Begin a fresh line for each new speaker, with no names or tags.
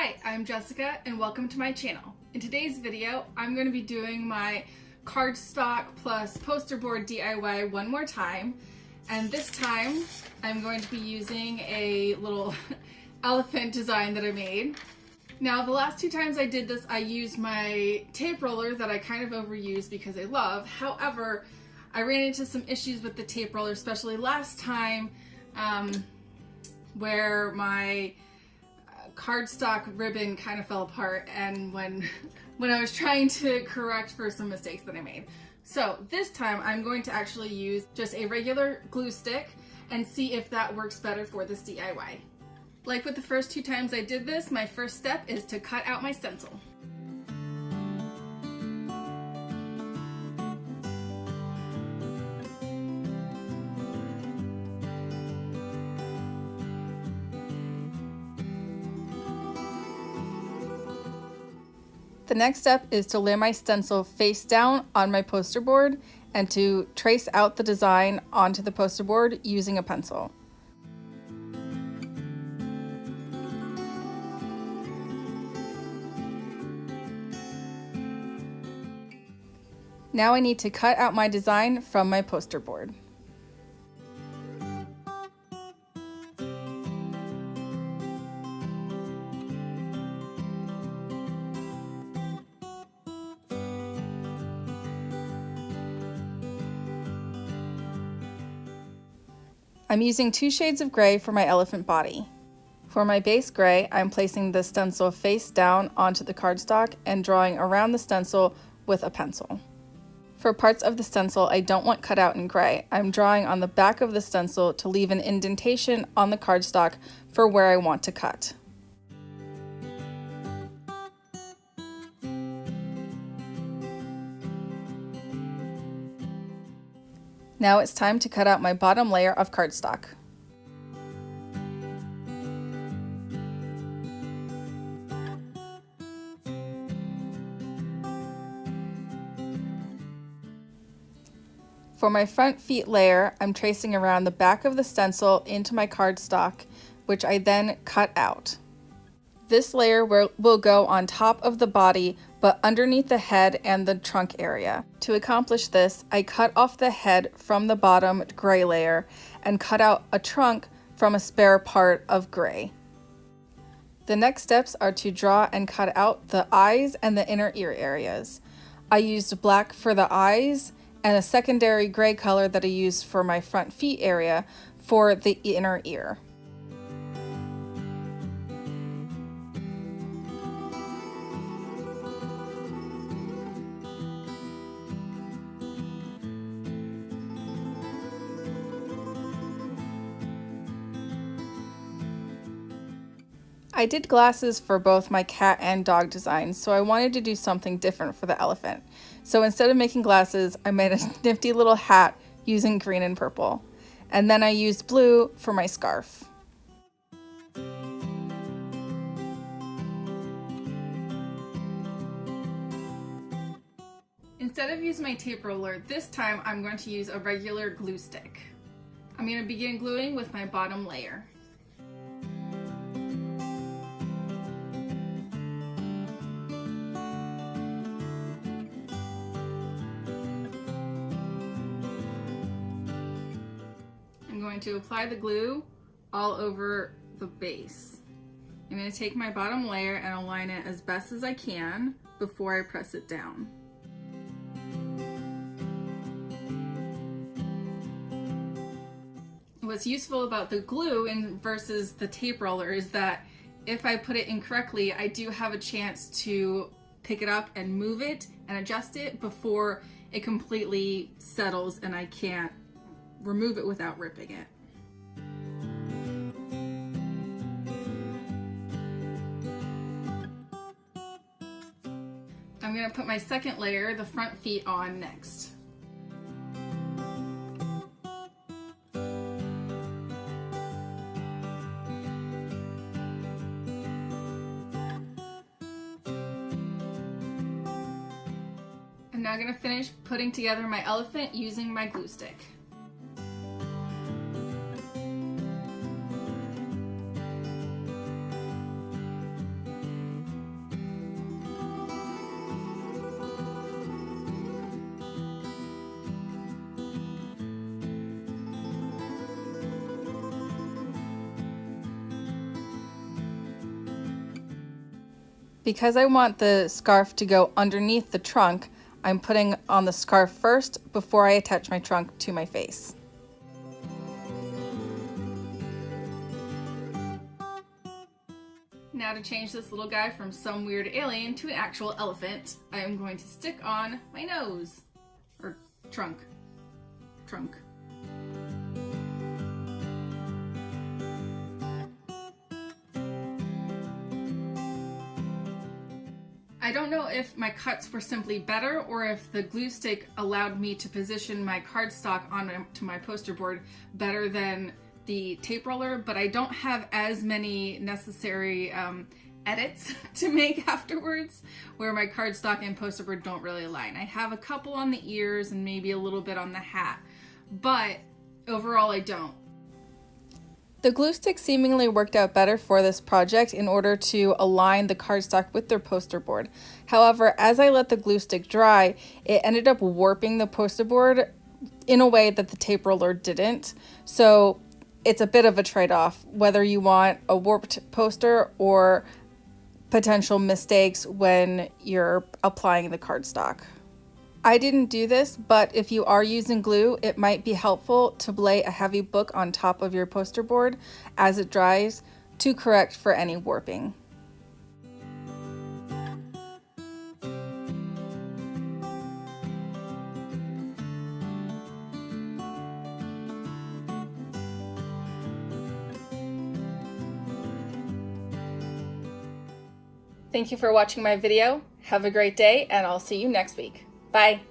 Hi, I'm Jessica and welcome to my channel. In today's video, I'm going to be doing my cardstock plus poster board DIY one more time. And this time, I'm going to be using a little elephant design that I made. Now, the last two times I did this, I used my tape roller that I kind of overused because I love. However, I ran into some issues with the tape roller, especially last time, where my cardstock ribbon kind of fell apart and when I was trying to correct for some mistakes that I made. So this time I'm going to actually use just a regular glue stick and see if that works better for this DIY. Like with the first two times I did this, my first step is to cut out my stencil. The next step is to lay my stencil face down on my poster board and to trace out the design onto the poster board using a pencil. Now I need to cut out my design from my poster board. I'm using 2 shades of gray for my elephant body. For my base gray, I'm placing the stencil face down onto the cardstock and drawing around the stencil with a pencil. For parts of the stencil I don't want cut out in gray, I'm drawing on the back of the stencil to leave an indentation on the cardstock for where I want to cut. Now it's time to cut out my bottom layer of cardstock. For my front feet layer, I'm tracing around the back of the stencil into my cardstock, which I then cut out. This layer will go on top of the body, but underneath the head and the trunk area. To accomplish this, I cut off the head from the bottom gray layer and cut out a trunk from a spare part of gray. The next steps are to draw and cut out the eyes and the inner ear areas. I used black for the eyes and a secondary gray color that I used for my front feet area for the inner ear. I did glasses for both my cat and dog designs, so I wanted to do something different for the elephant. So instead of making glasses, I made a nifty little hat using green and purple. And then I used blue for my scarf. Instead of using my tape roller, this time I'm going to use a regular glue stick. I'm going to begin gluing with my bottom layer. I'm going to apply the glue all over the base. I'm going to take my bottom layer and align it as best as I can before I press it down. What's useful about the glue versus the tape roller is that if I put it incorrectly, I do have a chance to pick it up and move it and adjust it before it completely settles and I can't remove it without ripping it. I'm going to put my second layer, the front feet, on next. I'm now going to finish putting together my elephant using my glue stick. Because I want the scarf to go underneath the trunk, I'm putting on the scarf first before I attach my trunk to my face. Now to change this little guy from some weird alien to an actual elephant, I am going to stick on my nose. Or trunk. Trunk. I don't know if my cuts were simply better or if the glue stick allowed me to position my cardstock onto my poster board better than the tape roller, but I don't have as many necessary edits to make afterwards where my cardstock and poster board don't really align. I have a couple on the ears and maybe a little bit on the hat, but overall I don't. The glue stick seemingly worked out better for this project in order to align the cardstock with their poster board. However, as I let the glue stick dry, it ended up warping the poster board in a way that the tape roller didn't. So it's a bit of a trade-off, whether you want a warped poster or potential mistakes when you're applying the cardstock. I didn't do this, but if you are using glue, it might be helpful to lay a heavy book on top of your poster board as it dries to correct for any warping. Thank you for watching my video. Have a great day, and I'll see you next week. Bye.